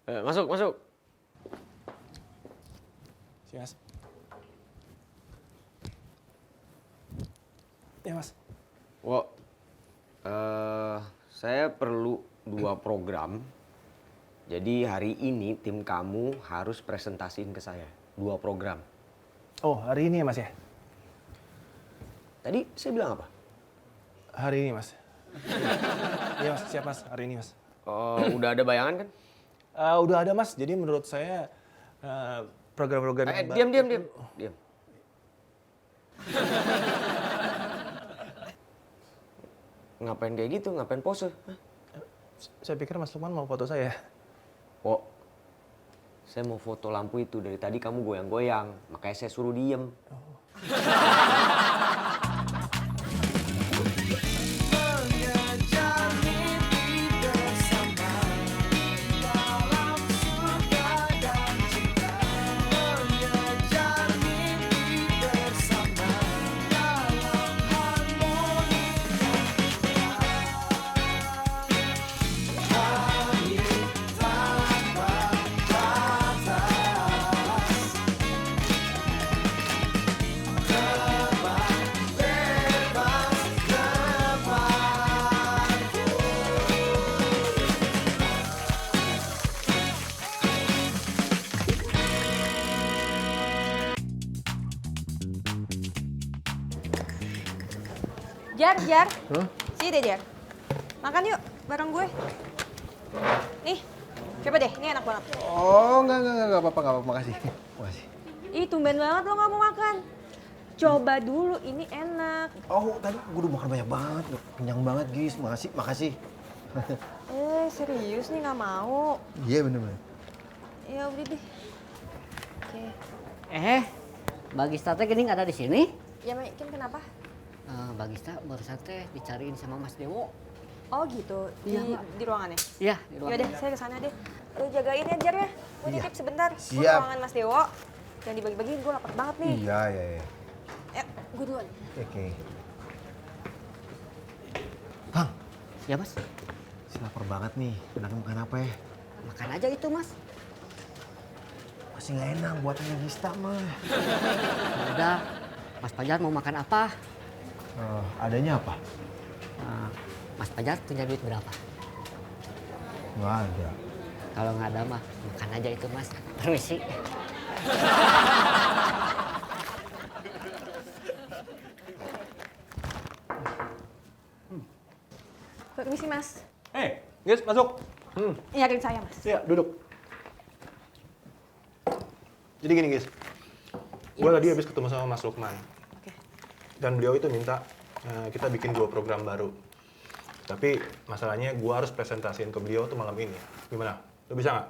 Masuk, masuk. Si Mas. Ya Mas. Wo, saya perlu 2 program. Jadi hari ini tim kamu harus presentasiin ke saya 2 program. Oh, hari ini ya Mas ya? Tadi saya bilang apa? Hari ini Mas. Iya Mas, siap Mas. Hari ini Mas. Udah ada bayangan kan? Udah ada Mas. Jadi menurut saya program-program yang Diam. Ngapain kayak gitu? Ngapain pose? Hah? Saya pikir Mas Lukman mau foto saya. Oh, saya mau foto lampu itu. Dari tadi kamu goyang-goyang, makanya saya suruh diem. Jar. Sini deh, Jar. Makan yuk, bareng gue. Nih, coba deh, ini enak banget. Oh, enggak apa-apa, makasih. Makasih. Ih, tumben banget lo gak mau makan. Coba dulu, ini enak. Oh, tadi gue udah makan banyak banget. Kenyang banget, Gis. Makasih. Serius nih gak mau? Iya, bener-bener. Ya udah deh. Oke. Bagista teh gini ada di sini? Ya, Kim kenapa? Bagista barusan teh dicariin sama Mas Dewo. Oh gitu, Iya, Mbak. di ruangannya? Iya, di ruangan. Yaudah, saya kesana deh. Lu jagain ya, Jar ya. Gue Iya. titip sebentar. Gue Siap. ruangan Mas Dewo. Jangan dibagi-bagi, gue lapar banget nih. Iya. Ya, gue duluan. Oke. Bang, Ya Mas, si lapar banget nih. Enaknya makan apa ya? makan aja itu Mas. Masih nggak enak buatannya Gista mah. Ya udah, Mas Pajar mau makan apa? Adanya apa? Mas Pajar punya duit berapa? Nggak ada. Kalau nggak ada mah, makan aja itu Mas. Permisi. Permisi, Mas. Gis, masuk. Nyariin saya, Mas. Iya, duduk. Jadi gini, Gis. Gue tadi habis ketemu sama Mas Lukman. Oke. Dan beliau itu minta kita bikin 2 program baru. Tapi masalahnya gue harus presentasiin ke beliau tuh malam ini. Gimana? Lo bisa nggak?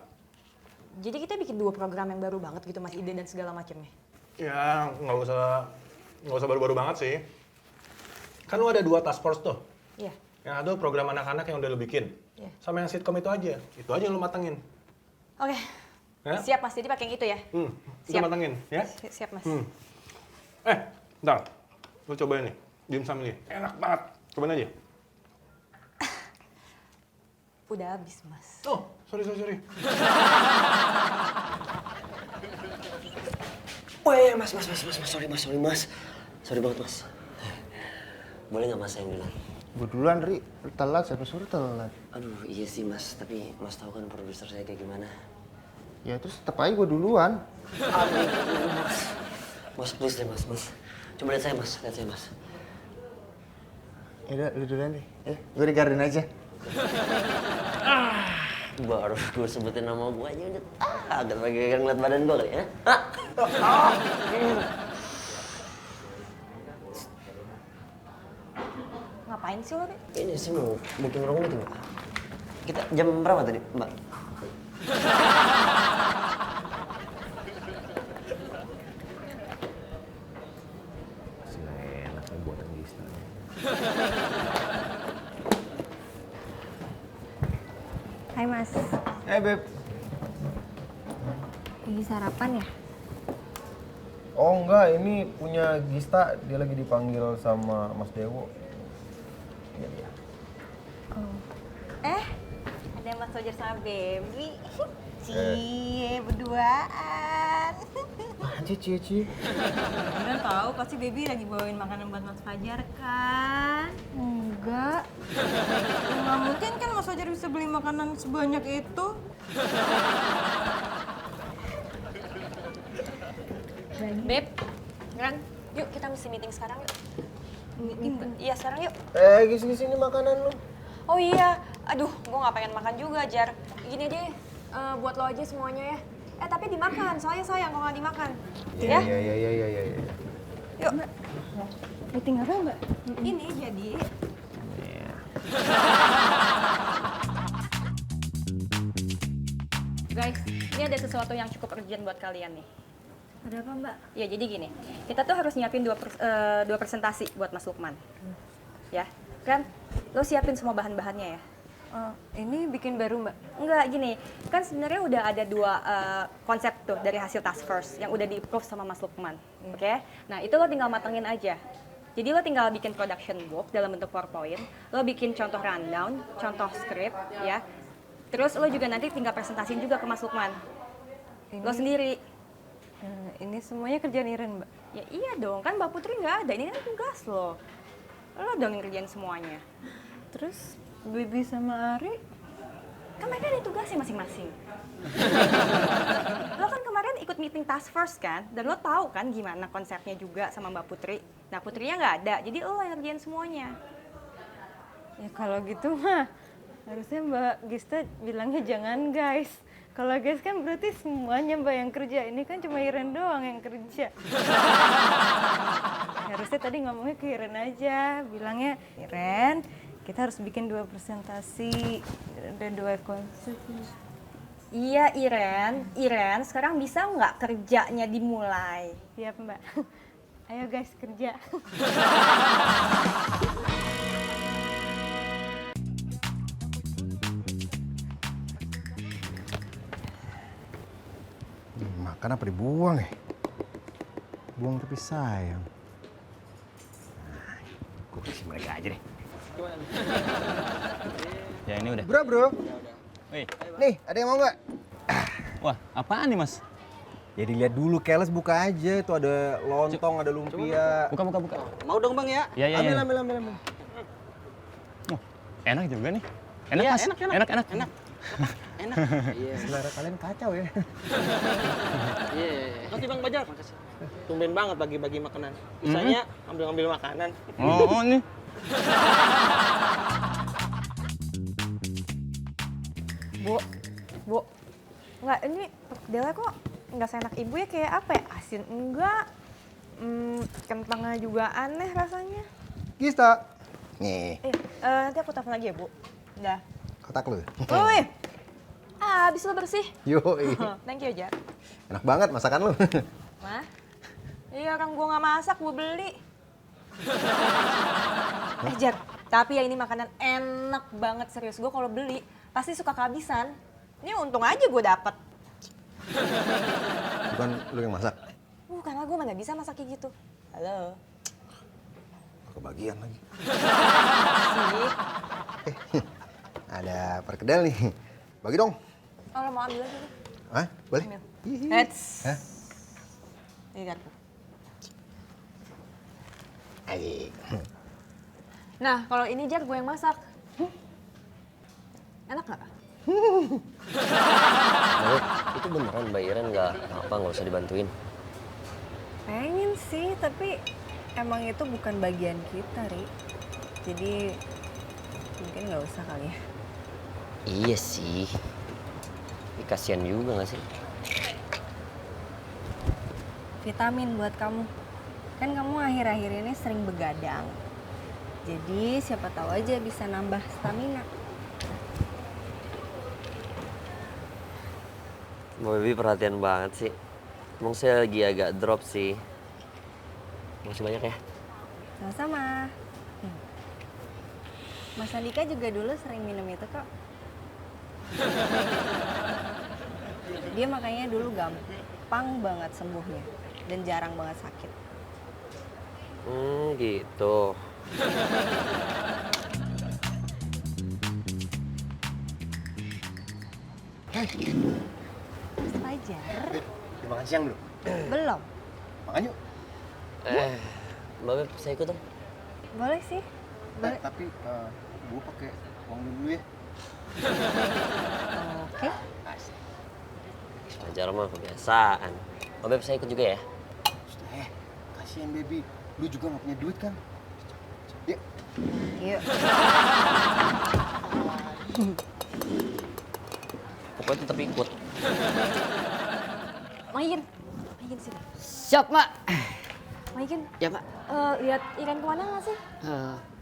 Jadi kita bikin 2 program yang baru banget gitu, Mas, ide dan segala macamnya. Ya, nggak usah baru-baru banget sih. Kan lo ada 2 task force tuh. Iya. Yang ada program anak-anak yang udah lo bikin. Iya. Sama yang sitcom itu aja. Itu aja yang lo matengin. Oke. Ya? Siap, Mas. Jadi pakai yang itu ya? Itu Siap. matengin, ya? Siap, Mas. Bentar. Lo cobain nih. Dimsum ini. Enak banget. Cobain aja. Udah habis, Mas. Oh, sorry. Oh iya, mas. Sorry, mas. Sorry banget, mas. Boleh nggak mas yang duluan? Gue duluan, Ri. Lu telat, siapa suruh telat? Aduh, iya sih mas. Tapi mas tahu kan produser saya kayak gimana. Ya terus tetep aja gue duluan. Aduh, mas. Mas, please deh, mas. Coba lihat saya, mas. Yaudah, lu duluan deh. Gue di garden aja. Baru gue sebutin nama gue aja udah agak lagi ngeliat badan gue kali ya. Ngapain sih lo, Ri? Ini sih mau booking room itu, Mbak. Kita jam berapa tadi, Mbak? Masih nggak enak nih buatan Gista. Hai Mas, Beb. lagi sarapan ya? Oh enggak, ini punya Gista. Dia lagi dipanggil sama Mas Dewo. Oh. Ada Mas Roger sama Baby. Cie, berduaan. Anjir, Cie. Kalian tahu pasti Baby lagi bawain makanan buat Mas Fajar kan? Enggak. Nggak mungkin kan Mas Fajar bisa beli makanan sebanyak itu. Beb, Ran, yuk kita mesti meeting sekarang yuk. Meeting? Iya sekarang yuk. Sini makanan lu. Oh iya, aduh gue gak pengen makan juga Jar. Gini deh, buat lo aja semuanya ya. Tapi dimakan, soalnya sayang kalau nggak dimakan. Ya? Iya. Yuk. Meeting apa mbak? Ini jadi. Guys, ini ada sesuatu yang cukup urgent buat kalian nih. Ada apa mbak? Ya jadi gini, kita tuh harus nyiapin dua presentasi buat Mas Lukman. Ya, kan? Lo siapin semua bahan-bahannya ya. Ini bikin baru mbak? Enggak, gini. Kan sebenarnya udah ada dua konsep tuh dari hasil task force yang udah di-approve sama Mas Lukman. Oke? Nah, itu lo tinggal matengin aja. Jadi lo tinggal bikin production book dalam bentuk PowerPoint, lo bikin contoh rundown, contoh script, ya. Terus lo juga nanti tinggal presentasiin juga ke Mas Lukman. Lo sendiri. Ini semuanya kerjaan Iren, Mbak? Ya iya dong, kan Mbak Putri nggak ada, ini kan tugas lo. Lo dong yang kerjain semuanya. Terus Bibi sama Ari? Kan mereka ada tugasnya masing-masing. Lo kan kemarin ikut meeting task force kan? Dan lo tahu kan gimana konsepnya juga sama Mbak Putri. Nah Putrinya nggak ada, jadi lo yang kerjain semuanya. Ya kalau gitu mah, harusnya Mbak Gista bilangnya jangan guys. Kalau guys kan berarti semuanya Mbak yang kerja, ini kan cuma Iren doang yang kerja. Harusnya tadi ngomongnya ke Iren aja, bilangnya Iren, kita harus bikin 2 presentasi, ada 2 konsep. Iya Iren, sekarang bisa nggak kerjanya dimulai? Siap Mbak. Ayo guys kerja. Makan apa dibuang ya? Buang tapi sayang. Gue kasih mereka aja deh. Ya ini udah. Bro. Wih, Nih, ada yang mau nggak? wah apaan nih mas? Ya dilihat dulu, keles buka aja. Itu ada lontong, ada lumpia. Buka. Mau dong bang ya? Ya. Ambil. Oh, enak juga nih. Enak mas. Enak. Enak. Iya. Selera kalian kacau ya. Iya. Makasih Bang Bajar. Makasih. Tumben banget bagi-bagi makanan. Bisanya ambil-ambil makanan. Oh nih. Bu, nggak ini perkedelnya kok nggak seenak ibu ya, kayak apa ya, asin enggak, kentangnya juga aneh rasanya. Gista. Nih, Nanti aku telepon lagi ya bu. Udah. kotak lu. Wih, habis lo bersih. Yoi. Thank you Jar. Enak banget masakan lu. Mah? Iya orang gua nggak masak, gua beli. Jar, tapi ya ini makanan enak banget serius. Gua kalau beli pasti suka kehabisan. Ini untung aja gue dapet. Bukan lu yang masak? Bukan lah, gue mana bisa masak kayak gitu. Halo. Kebagian lagi. Sih. Ada perkedel nih. Bagi dong. Oh, lo mau ambil aja nih. Hah? Boleh? Ambil. Hihi. Heads. Hah? Ini kartu. Ayo. Nah, kalau ini Jar gue yang masak. Enak gak? Itu beneran Mbak Iren nggak usah dibantuin. Pengen sih, tapi emang itu bukan bagian kita, Ri. Jadi mungkin nggak usah kali ya. Iya sih. Tapi kasihan juga nggak sih? Vitamin buat kamu. Kan kamu akhir-akhir ini sering begadang. Jadi siapa tahu aja bisa nambah stamina. Mbak Bibi perhatian banget sih. Emang saya lagi agak drop sih. Makasih banyak ya. Sama-sama. Mas Andika juga dulu sering minum itu kok. Dia makanya dulu gampang banget sembuhnya dan jarang banget sakit. Gitu. Mas Fajar. Udah makan siang belum? Belum. Makan yuk. Mbak Beb, saya ikut dong. Boleh sih. Boleh. Tapi gue pakai uang dulu ya. Oke. Fajar mah kebiasaan. Mbak Beb, saya ikut juga ya. Kasihan baby. Lu juga gak punya duit kan? Yuk. Yuk. Pokoknya tetap ikut. Main sini. Siap, Mak. Main. Ya, Mak. Lihat ikan kemana nggak sih?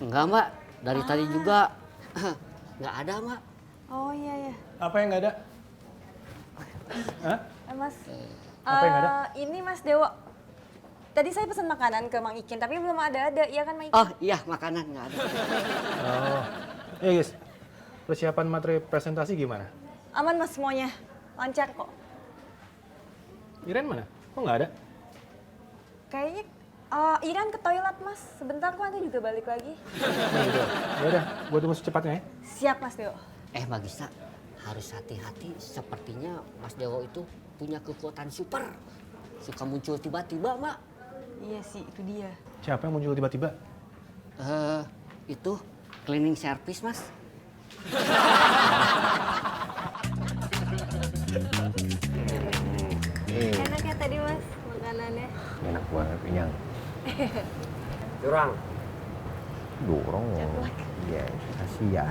Enggak, Mak. Dari tadi juga nggak ada, Mak. Oh iya. Apa yang nggak ada? Hah? Mas. Apa yang nggak ada? Ini Mas Dewo. Tadi saya pesan makanan ke Mang Ikin, tapi belum ada. Iya kan, Mang Ikin? Oh iya, makanan nggak ada. Oh. Guys. Persiapan materi presentasi gimana? Aman Mas semuanya. Lancar kok. Iren mana? Kok nggak ada? Kayaknya Iran ke toilet Mas. Sebentar kok nanti juga balik lagi. Nah, gitu. Ya udah, gua tunggu secepatnya ya. Siap Mas Dewo. Mbak Gista, harus hati-hati. Sepertinya Mas Dewo itu punya kekuatan super. Suka muncul tiba-tiba, Mak. Iya sih, itu dia. Siapa yang muncul tiba-tiba? Itu cleaning service, Mas. Enak ya tadi Mas makanannya. Enak banget, kenyang. Curang. Dorong. Iya, kasihan.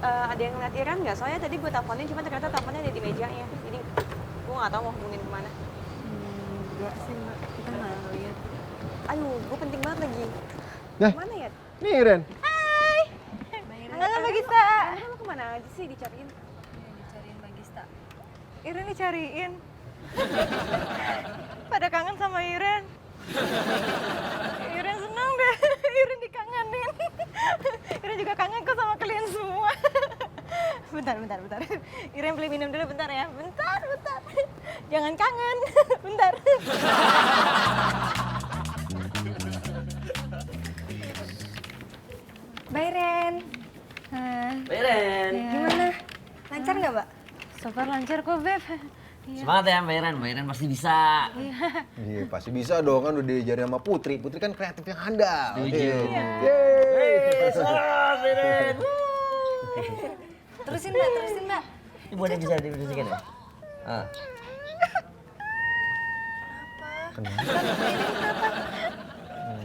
Ada yang ngeliat Iran nggak? Soalnya tadi gue teleponin, cuma ternyata teleponnya ada di mejanya. Jadi gue nggak tahu mau hubungin kemana. Enggak sih Mbak, kita nggak ngeliat. Aduh, gue penting banget lagi. Nah. Mana ya? Nih Iren. Halo Mbak Gista. Lo kemana aja sih dicariin? Dicariin Mbak Gista. Iren dicariin. Pada kangen sama Iren. Iren senang deh. Iren dikangenin. Iren juga kangen kok sama kalian semua. Bentar. Iren beli minum dulu bentar ya. Bentar. Jangan kangen. Bentar. Mbak Iren. Beren. Gimana? Lancar nggak Mbak? So far lancar kok, Beb. Semangat ya Mbak Iren. Mbak Iren pasti bisa. Iya, pasti bisa dong, kan udah diajarin sama Putri. Putri kan kreatif yang handal. Setuju. Yeay. Beren. Terusin Mbak. Ini boleh bisa dibersihkan ya?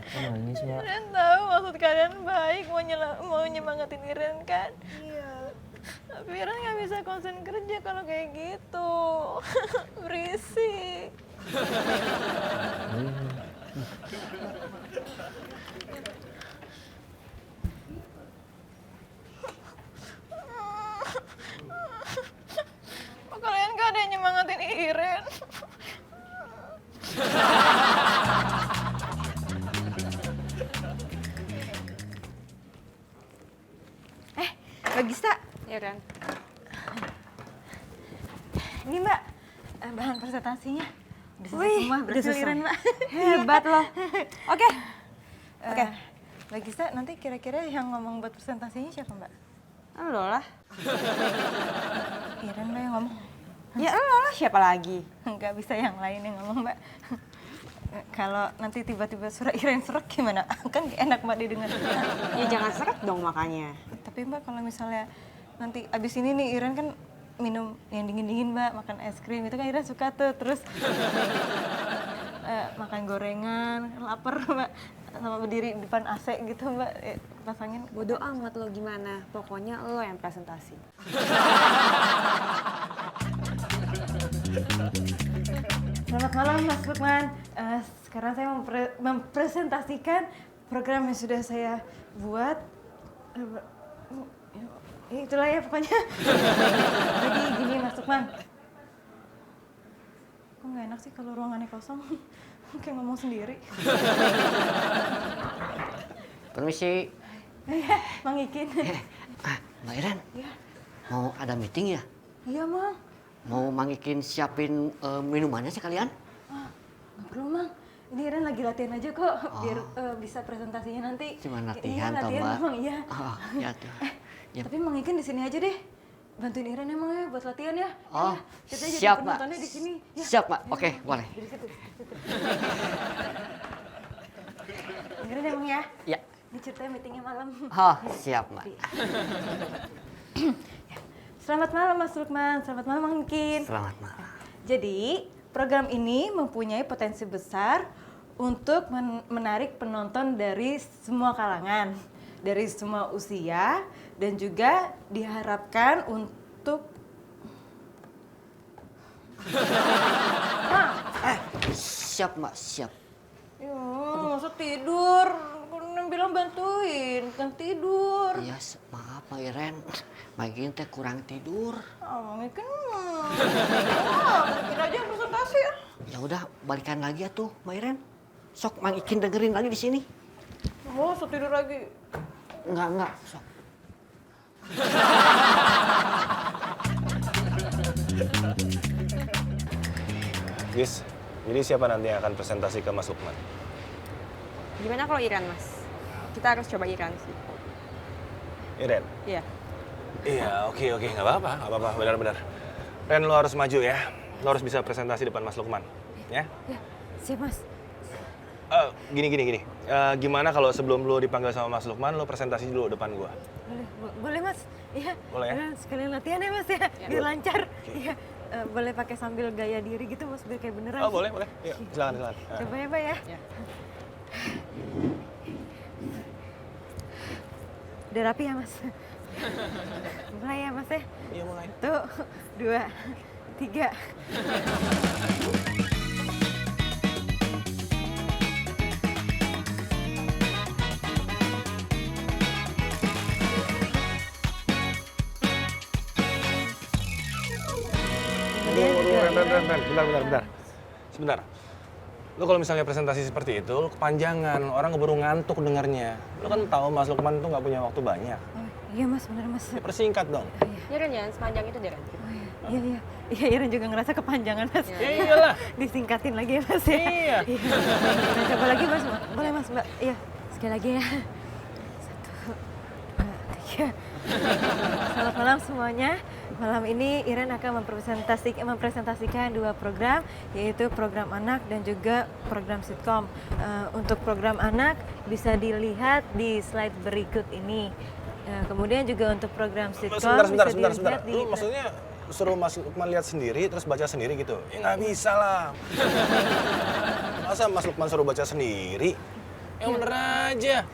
Kenapa nangis, Mbak? Iren tahu maksud kalian baik, mau nyemangatin Iren kan? Iya. Tapi Iren nggak bisa konsen kerja kalau kayak gitu. Berisik. Kok kalian gak ada yang nyemangatin Iren? Mbak Gista. Ya Ren. Ini Mbak, bahan presentasinya. Udah selesai semua, berhasil Iren Mbak. Hebat loh. Oke. Mbak Gista, nanti kira-kira yang ngomong buat presentasinya siapa Mbak? Lo lah. Iren Mbak yang ngomong. Ya lo lah, siapa lagi? Nggak bisa yang lain yang ngomong Mbak. Kalau nanti tiba-tiba suara Iren serak gimana? Kan gak enak Mbak didengar. Ya jangan serak dong makanya. Tapi Mbak kalau misalnya nanti abis ini nih Iren kan minum yang dingin-dingin Mbak, makan es krim itu kan Iren suka tuh. Terus makan gorengan, lapar Mbak, sama berdiri di depan AC gitu Mbak, pasangin. Bodoh amat lo gimana, pokoknya lo yang presentasi. Selamat malam Mas Lukman. Sekarang saya mempresentasikan program yang sudah saya buat. Itulah ya pokoknya. Jadi gini Mas Lukman. Kok nggak enak sih kalau ruangannya kosong? Kayak ngomong sendiri. Permisi. Mang Ikin. Mbak Iren, mau ada meeting ya? Iya Mang. Mau Mang Ikin siapin minumannya sekalian? Nggak perlu Mang. Ini Iren lagi latihan aja kok, biar bisa presentasinya nanti. Cuma latihan Iya, toh latihan Mbak? Mang, iya. Oh, ya tuh. Ya. Tapi Mang Ikin di sini aja deh. bantuin Iren emang ya buat latihan ya. Oh, Kita jadi siap, Mbak. penontonnya di sini. Ya. Siap, Mbak. Oke, boleh. Dari situ. Iren emang ya. Ya. Ini ceritanya meetingnya malam. Oh, siap, Mbak. Selamat malam Mas Lukman, selamat malam Mang Kin. Selamat malam. Jadi, program ini mempunyai potensi besar untuk menarik penonton dari semua kalangan, dari semua usia, dan juga diharapkan untuk Siap, Mbak, siap. ya, masa tidur? Kan bilang bantuin, kan tidur. Iya, maaf Mbak Iren. Mbak Iren teh kurang tidur. Oh, kan bikin aja presentasi ya. Ya udah, balikan lagi ya tuh, Mbak Iren. Sok Mang Ikin dengerin lagi di sini. Oh, tidur lagi. Enggak, sok. Gis, jadi siapa nanti yang akan presentasi ke Mas Lukman? Gimana kalau Iren, Mas? Kita harus coba Iren sih. Iren? Iya. Iya, oke, nggak apa-apa, benar-benar. Ren, lo harus maju ya. Lo harus bisa presentasi depan Mas Lukman, ya? Ya, siap Mas. Gini. Gimana kalau sebelum lo dipanggil sama Mas Lukman, lo presentasi dulu depan gua? Boleh Mas. Iya. Boleh ya? Sekalian latihan ya Mas ya, biar lancar. Iya. Boleh pakai sambil gaya diri gitu Mas, biar kayak beneran. Oh, boleh. Yuk, silakan. Coba ya Pak ya. Udah rapi ya Mas? Mulai ya Mas ya? Iya, mulai. 1, 2, 3. Bentar. Sebentar. Lo kalau misalnya presentasi seperti itu, lo kepanjangan, orang keburu ngantuk dengarnya. Lo kan tahu Mas Lukman tuh nggak punya waktu banyak. Oh, iya Mas, bener Mas. Ya, persingkat dong. Iren ya, sepanjang itu Iren. Iya. Iya, Iren juga ngerasa kepanjangan Mas. Ya iyalah. Disingkatin lagi ya Mas ya. Iya. Nah, coba lagi Mas. Boleh Mas, Mbak. Iya, sekali lagi ya. 1, 2, 3. Selamat malam semuanya. Malam ini Iren akan mempresentasikan 2 program, yaitu program anak dan juga program sitkom. Untuk program anak bisa dilihat di slide berikut ini. Kemudian juga untuk program sitkom Sebentar. bisa dilihat di... Lu maksudnya suruh Mas Lukman lihat sendiri terus baca sendiri gitu? Ya nggak bisa lah. Masa Mas Lukman suruh baca sendiri? Yang bener aja.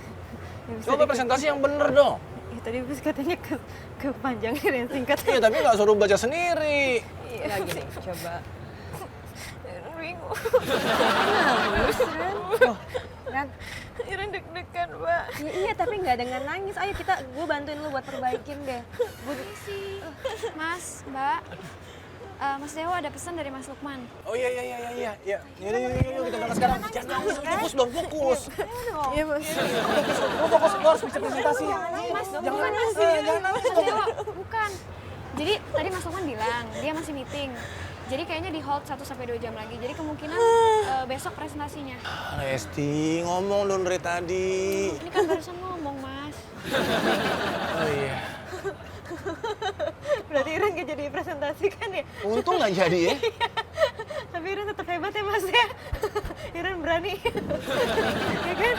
Coba presentasi yang bener dong. Ya, tadi Bus katanya kepanjangan dan singkat. Iya, tapi nggak suruh baca sendiri. Iya. Lagi nih, coba. Bingung. Ren, Iren deg-degan, Mbak. iya tapi nggak dengan nangis. Ayo gue bantuin lu buat perbaikin deh. Permisi. Mas, Mbak. Mas Dewo ada pesan dari Mas Lukman. Oh iya. Yuk kita berangkat sekarang. Jangan nangis, fokus dong, fokus. Iya, Mas. Lu fokus, lu harus bisa presentasi. Mas, Jangan bukan nangis, Mas. jangan nangis. Mas Dewo, bukan. Jadi tadi Mas Lukman bilang dia masih meeting. Jadi kayaknya di hold 1-2 jam lagi. Jadi kemungkinan besok presentasinya. Lesti, ngomong dong dari tadi. Ini kan barusan ngomong, Mas. Oh iya. Berarti Iren gak jadi presentasi kan ya? Untung nggak jadi ya. Tapi Iren tetap hebat ya Mas ya? Iren berani. Ya kan?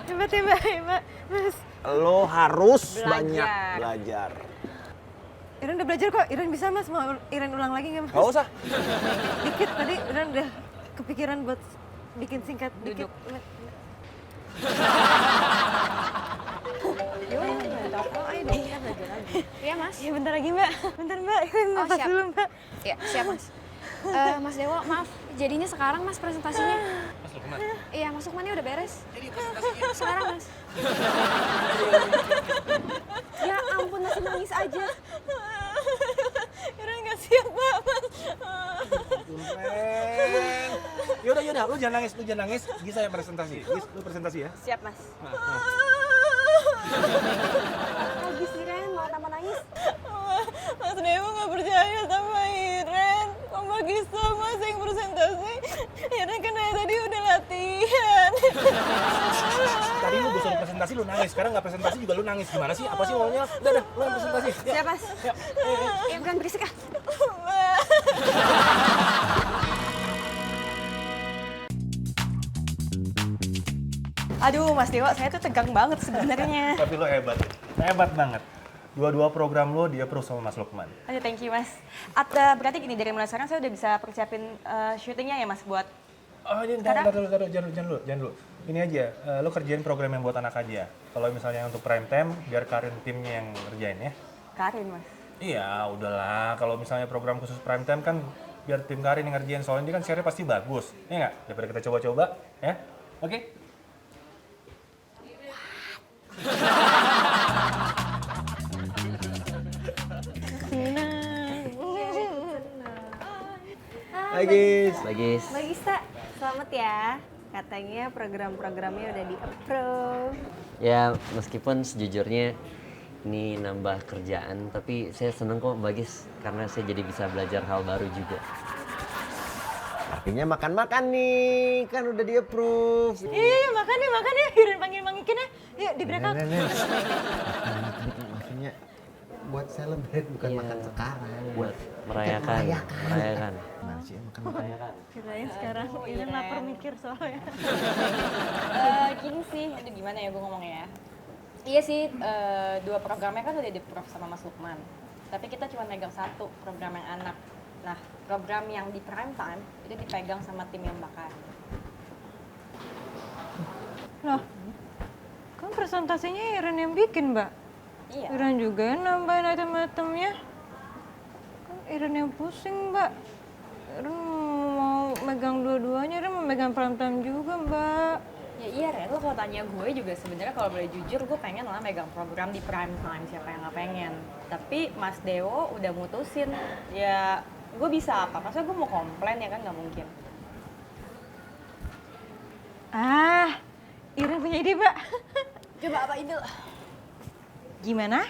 Hebat ya Mbak, hebat. Mas. Lo harus banyak belajar. Iren udah belajar kok, Iren bisa Mas. Mau Iren ulang lagi nggak Mas? Gak usah. Dikit, tadi Iren udah kepikiran buat bikin singkat dikit. Iya, Mas. Ya bentar lagi Mbak, bentar Mbak, Iren Oh, nafas siap. dulu Mbak. Ya, siap, Mas. Mas Dewo, maaf. Jadinya sekarang, Mas, presentasinya. Mas Lukman. Iya, Mas Lukmannya udah beres. Jadi presentasinya. Sekarang, Mas. Ya ampun, masih nangis aja. Iren nggak siap Mbak, Mas. Ren. Yaudah, lu jangan nangis. Gisa yang presentasi. Gis, lu presentasi ya. Siap, Mas. Lagi sih Ren, mau tambah nangis. Mas Dewo nggak percaya sama Iren. Kok Mbak Gisa Mas yang presentasi? Iren kan dari tadi udah latihan. Tadi lu disuruh presentasi presentasi lu nangis, sekarang nggak presentasi juga lu nangis. Gimana sih? Apa sih maunya? Udah, lu yang presentasi. Siap, Mas. Ya, bukan berisik ah. Aduh, Mas Dewa, saya tuh tegang banget sebenarnya. Tapi lu hebat. Hebat banget. Dua-dua program lo dia approve sama Mas Lukman. Aduh, thank you, Mas. Berarti gini, dari mulai sekarang saya udah bisa persiapin syutingnya ya, Mas, buat... Oh, ini jangan dulu. Ini aja, lo kerjain program yang buat anak aja. Kalau misalnya untuk prime time, biar Karin timnya yang ngerjain ya. Karin, Mas. Iya, udahlah. Kalau misalnya program khusus prime time kan biar tim Karin yang ngerjain. Soalnya ini kan share pasti bagus. Iya nggak? Daripada kita coba-coba, ya. Oke? Bagis. Bagis. Mbak Gista, selamat ya. Katanya program-programnya udah di-approve. Ya, meskipun sejujurnya ini nambah kerjaan, tapi saya seneng kok Bagis karena saya jadi bisa belajar hal baru juga. Artinya makan-makan nih, kan udah di-approve. Iya, makan ya. Iren panggil-manggilin ya. Yuk, di breakout. Maksudnya buat celebrate, bukan makan sekarang. Buat merayakan. Gimana sih makan-makan? Kirain sekarang Iren lapar mikir soalnya. Gini sih, aduh gimana ya gue ngomongnya ya. Iya sih, dua programnya kan udah di-approve sama Mas Lukman. Tapi kita cuma megang satu program yang anak. Nah, program yang di prime time itu dipegang sama tim yang bakar. Loh, kan presentasinya Iren yang bikin, Mbak. Iya. Iren juga yang nambahin item-itemnya. Kan Iren yang pusing, Mbak. Iren mau megang dua-duanya, Iren mau megang prime time juga, Mbak. Ya iya Ren, lo kalau tanya gue juga sebenarnya kalau boleh jujur gue pengen lah megang program di prime time, siapa yang nggak pengen. Tapi Mas Dewo udah mutusin, ya gue bisa apa? Masa gue mau komplain ya kan nggak mungkin. Iren punya ide, Mbak. Coba apa ide? Gimana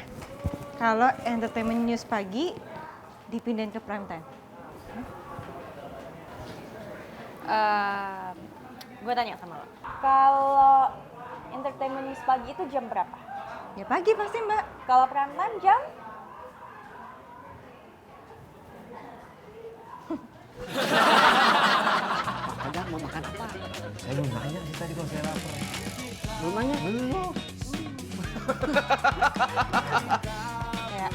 kalau entertainment news pagi dipindahin ke prime time? Gue tanya sama lo. Kalau entertainment news pagi itu jam berapa? Ya pagi pasti, Mbak. Kalau prime time jam? Ada mau makan apa? Saya belum nanya sih tadi kalau saya lapar. Belum nanya? Belum. Ya.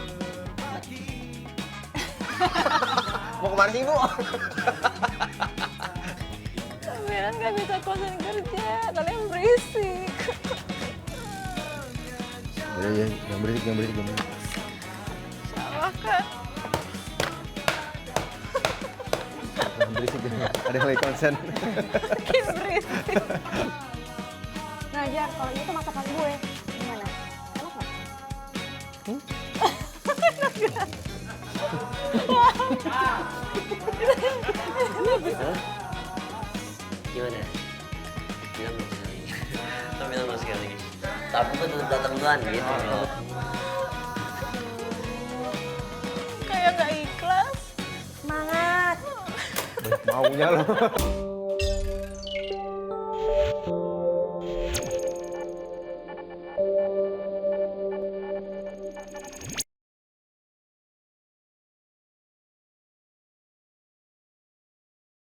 Mau kemana sih, Bu? Kalian nggak bisa konsen kerja, kalian berisik. Ya, yang berisik. Salah kan? Yang berisik, ada yang lagi konsen. Makin berisik. Nah Jar, kalau ini tuh masakan gue. Gimana? Enak nggak? Gimana? Bilang dong sekali. Tapi bilang dong sekali lagi. Tapi kok tetap datang duluan gitu loh. Kayak nggak ikhlas. Semangat! Maunya loh.